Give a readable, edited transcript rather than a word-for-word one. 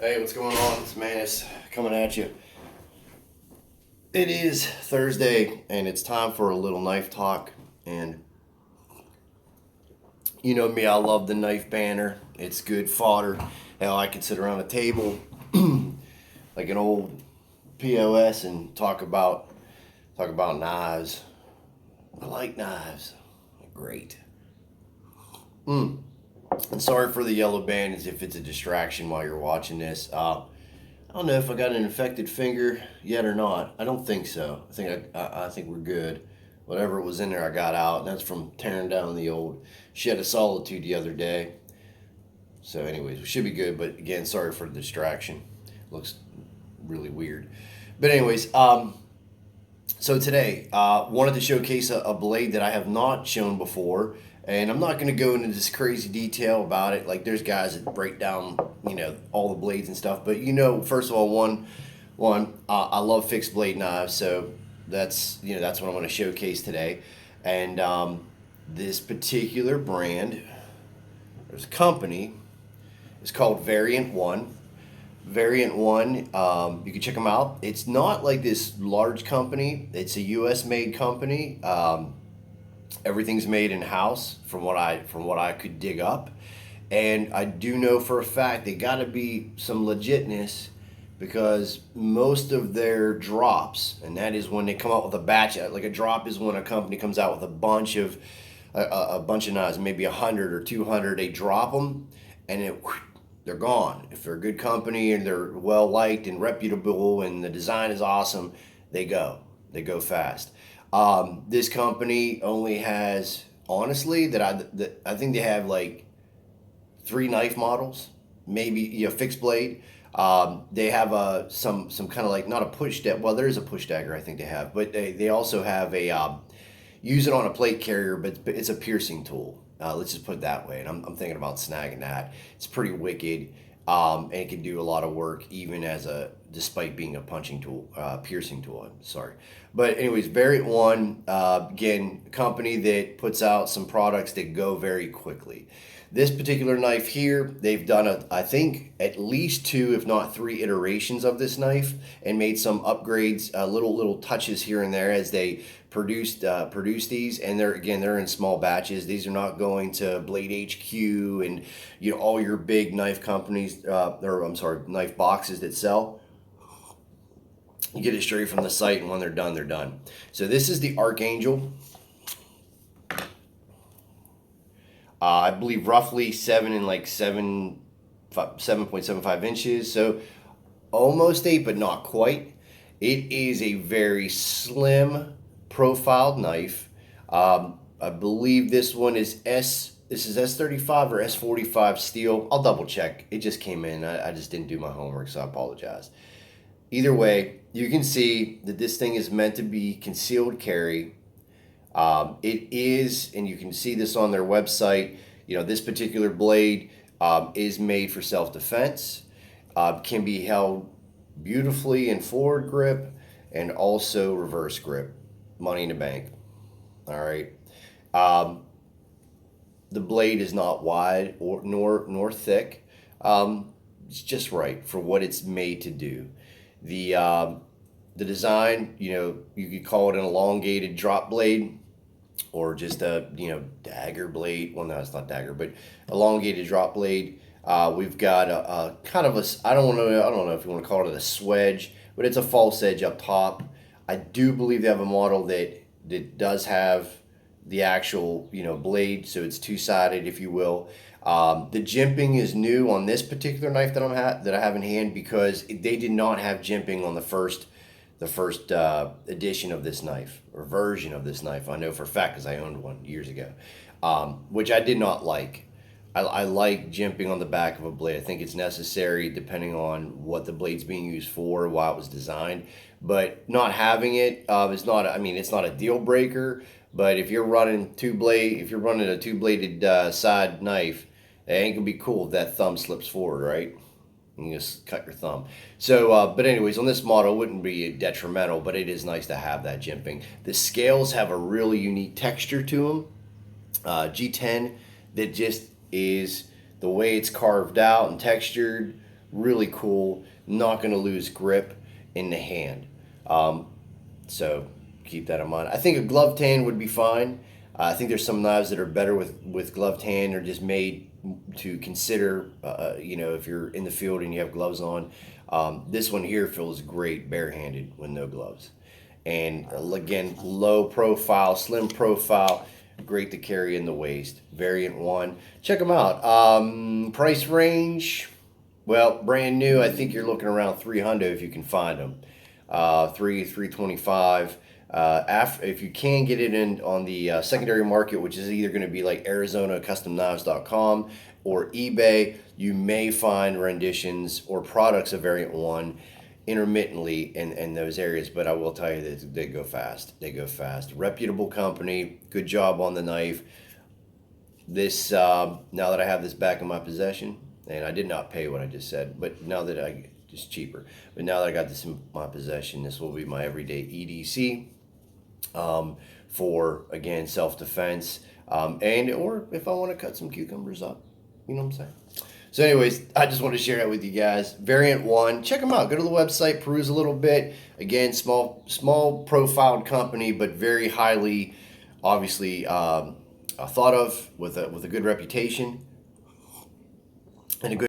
Hey, what's going on? It's Manus coming at you. It is Thursday, and it's time for a little knife talk. And you know me, I love the knife banner. It's good fodder. Hell, I could sit around a table like an old POS and talk about knives. I like knives. They're great. And sorry for the yellow band, as if it's a distraction while you're watching this. I don't know if I got an infected finger yet or not. I don't think so. I think we're good. Whatever was in there, I got out, and that's from tearing down the old shed of solitude the other day. So, anyways, we should be good. But again, sorry for the distraction. Looks really weird. But anyways, so today, wanted to showcase a blade that I have not shown before, and I'm not going to go into this crazy detail about it. Like there's guys that break down, all the blades and stuff. But first of all, I love fixed blade knives, so that's what I'm going to showcase today. And this particular brand, there's a company, it's called Variant One. Variant One, you can check them out. It's not like this large company. It's a U.S. made company. Everything's made in house, from what I could dig up, and I do know for a fact they got to be some legitness, because most of their drops, and that is when they come out with a batch. Like a drop is when a company comes out with a bunch of knives, maybe 100 or 200. They drop them, and they're gone. If they're a good company and they're well liked and reputable and the design is awesome, they go fast. This company only has, honestly, that I think they have like 3 knife models, maybe fixed blade. They have some kind of, like, not a push dagger. Well, there is a push dagger I think they have, but they also have a use it on a plate carrier, but it's a piercing tool. Let's just put it that way. And I'm thinking about snagging that. It's pretty wicked, and it can do a lot of work even despite being a punching tool, piercing tool. I'm sorry, but anyways, Variant One, again, a company that puts out some products that go very quickly. This particular knife here, they've done I think at least 2, if not 3 iterations of this knife, and made some upgrades, little touches here and there as they produce these. And they're in small batches. These are not going to Blade HQ and all your big knife companies, or I'm sorry, knife boxes that sell. You get it straight from the site, and when they're done, they're done. So this is the Archangel. I believe roughly 7.75 inches, so almost 8, but not quite. It is a very slim profiled knife. I believe this one is This is S35 or S45 steel. I'll double check. It just came in. I just didn't do my homework, so I apologize. Either way, you can see that this thing is meant to be concealed carry. It is, and you can see this on their website. This particular blade is made for self-defense. Can be held beautifully in forward grip and also reverse grip. Money in the bank. All right. The blade is not wide nor thick. It's just right for what it's made to do. The design, you could call it an elongated drop blade, or just a dagger blade. Well, no, it's not dagger, but elongated drop blade. We've got a kind of I don't know if you want to call it a swedge, but it's a false edge up top. I do believe they have a model that does have the actual blade, so it's two-sided, if you will. The jimping is new on this particular knife that I have in hand, because they did not have jimping on the first edition of this knife, or version of this knife. I know for a fact, because I owned one years ago, which I did not like. I like jimping on the back of a blade. I think it's necessary depending on what the blade's being used for, why it was designed. But not having it is not. I mean, it's not a deal breaker. But if you're running a two-bladed side knife, it ain't gonna be cool if that thumb slips forward, right? You just cut your thumb. So, but anyways, on this model, it wouldn't be detrimental, but it is nice to have that jimping. The scales have a really unique texture to them. G10, that just is the way it's carved out and textured, really cool, not going to lose grip in the hand. So keep that in mind. I think a gloved hand would be fine. I think there's some knives that are better with gloved hand, or just made to consider, if you're in the field and you have gloves on. This one here feels great barehanded with no gloves. And again, low profile, slim profile, great to carry in the waist. Variant 1. Check them out. Price range, well, brand new, I think you're looking around 300 if you can find them. 325. If you can get it in on the secondary market, which is either going to be like ArizonaCustomKnives.com or eBay, you may find renditions or products of Variant 1 intermittently in those areas, but I will tell you that they go fast. They go fast. Reputable company, good job on the knife. This now that I have this back in my possession, and I did not pay what I just said, but now that it's cheaper. But now that I got this in my possession, this will be my everyday EDC for, again, self-defense, or if I want to cut some cucumbers up, you know what I'm saying? So anyways, I just want to share that with you guys. Variant 1, check them out. Go to the website, peruse a little bit. Again, small profiled company, but very highly, obviously, thought of, with a good reputation and a good